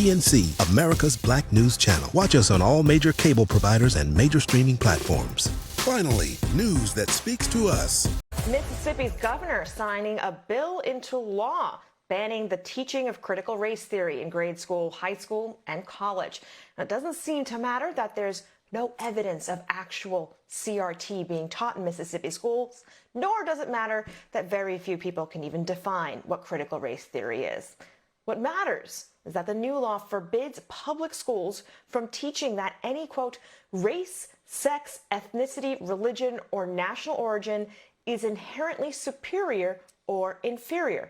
PNC, America's Black News Channel. Watch us on all major cable providers and major streaming platforms. Finally, news that speaks to us. Mississippi's governor signing a bill into law banning the teaching of critical race theory in grade school, high school, and college. Now, it doesn't seem to matter that there's no evidence of actual CRT being taught in Mississippi schools, nor does it matter that very few people can even define what critical race theory is. What matters is that the new law forbids public schools from teaching that any, quote, race, sex, ethnicity, religion, or national origin is inherently superior or inferior.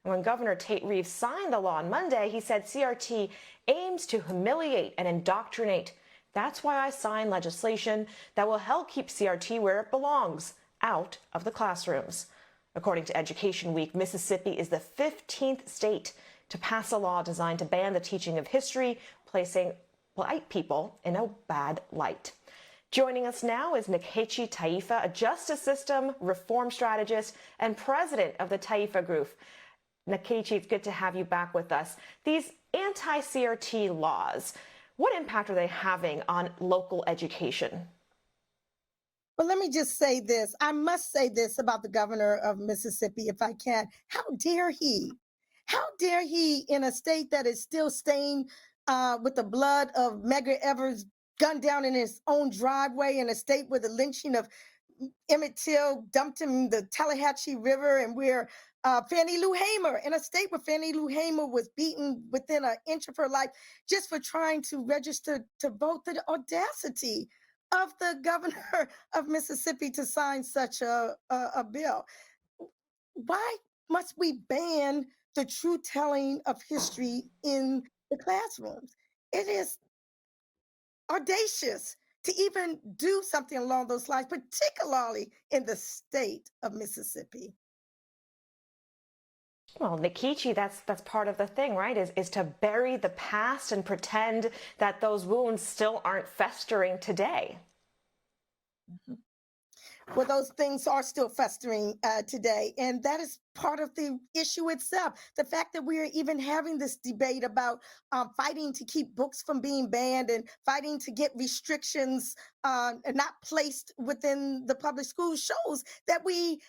And when Governor Tate Reeves signed the law on Monday, he said CRT aims to humiliate and indoctrinate. That's why I signed legislation that will help keep CRT where it belongs, out of the classrooms. According to Education Week, Mississippi is the 15th state to pass a law designed to ban the teaching of history, placing white people in a bad light. Joining us now is Nkechi Taifa, a justice system reform strategist and president of the Taifa Group. Nkechi, it's good to have you back with us. These anti-CRT laws, what impact are they having on local education? Well, let me just say this. I must say this about the governor of Mississippi, if I can. How dare he? How dare he, in a state that is still stained with the blood of Medgar Evers gunned down in his own driveway, in a state where the lynching of Emmett Till dumped him in the Tallahatchie River, and where Fannie Lou Hamer, in a state where Fannie Lou Hamer was beaten within an inch of her life just for trying to register to vote, the audacity of the governor of Mississippi to sign such a bill. Why must we ban the true telling of history in the classrooms? It is audacious to even do something along those lines, particularly in the state of Mississippi. Well, Nkechi, that's part of the thing, right? Is to bury the past and pretend that those wounds still aren't festering today. Mm-hmm. Well, those things are still festering today. And that is part of the issue itself. The fact that we are even having this debate about fighting to keep books from being banned and fighting to get restrictions not placed within the public schools shows that we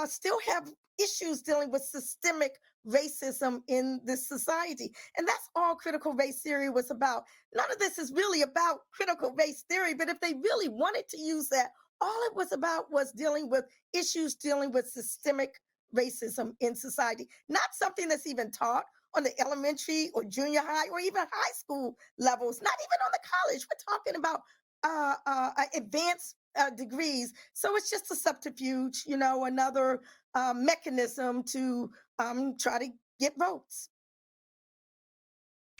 still have issues dealing with systemic racism in this society. And that's all critical race theory was about. None of this is really about critical race theory, but if they really wanted to use that, all it was about was dealing with issues dealing with systemic racism in society, not something that's even taught on the elementary or junior high or even high school levels, not even on the college. We're talking about advanced degrees. So it's just a subterfuge, another mechanism to try to get votes.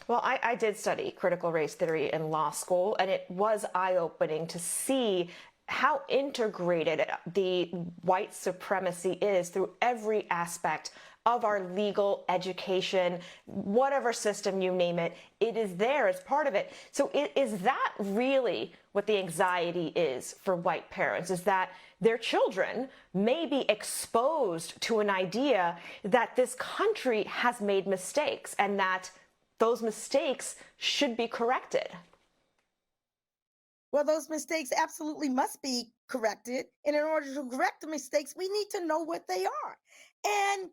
Well, I did study critical race theory in law school, and it was eye-opening to see how integrated the white supremacy is through every aspect of our legal education, whatever system you name it, it is there as part of it. So is that really what the anxiety is for white parents, is that their children may be exposed to an idea that this country has made mistakes and that those mistakes should be corrected? Well, those mistakes absolutely must be corrected. And in order to correct the mistakes, we need to know what they are. And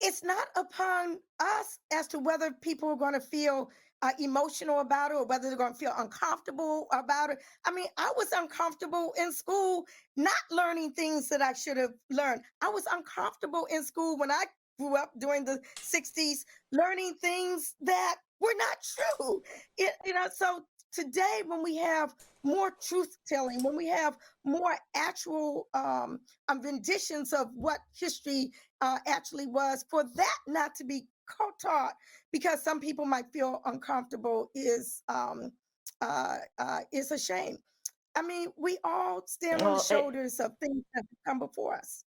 it's not upon us as to whether people are going to feel emotional about it or whether they're going to feel uncomfortable about it. I mean, I was uncomfortable in school not learning things that I should have learned. I was uncomfortable in school when I grew up during the 60s, learning things that were not true. So today, when we have more truth telling, when we have more actual renditions of what history actually was, for that not to be taught because some people might feel uncomfortable is a shame. I mean, we all stand on the shoulders of things that have come before us.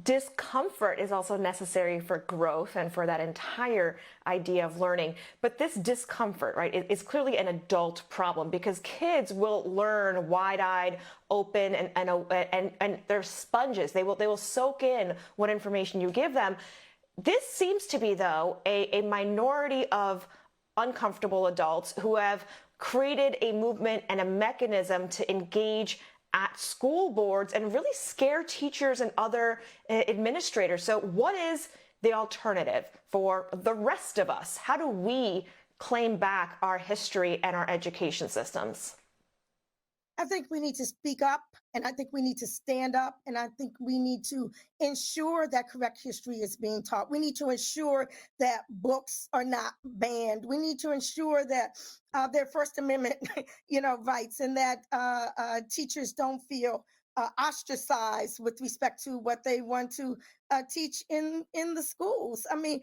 Discomfort is also necessary for growth and for that entire idea of learning. But this discomfort, right, is clearly an adult problem because kids will learn wide-eyed, open, and they're sponges. They will soak in what information you give them. This seems to be, though, a minority of uncomfortable adults who have created a movement and a mechanism to engage at school boards and really scare teachers and other administrators. So what is the alternative for the rest of us? How do we claim back our history and our education systems? I think we need to speak up, and I think we need to stand up, and I think we need to ensure that correct history is being taught. We need to ensure that books are not banned. We need to ensure that their First Amendment, rights, and that teachers don't feel ostracized with respect to what they want to teach in the schools. I mean,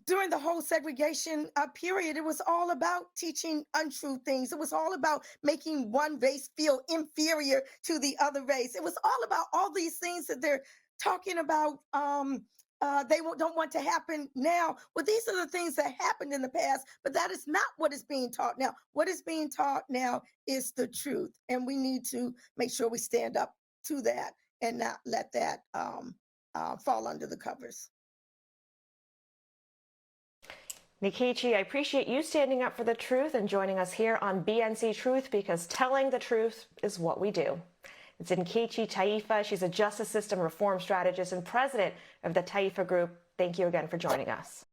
during the whole segregation period, it was all about teaching untrue things. It was all about making one race feel inferior to the other race. It was all about all these things that they're talking about. Don't want to happen now. Well, these are the things that happened in the past, but that is not what is being taught now. What is being taught now is the truth, and we need to make sure we stand up to that and not let that fall under the covers. Nkechi, I appreciate you standing up for the truth and joining us here on BNC Truth, because telling the truth is what we do. It's Nkechi Taifa. She's a justice system reform strategist and president of the Taifa Group. Thank you again for joining us.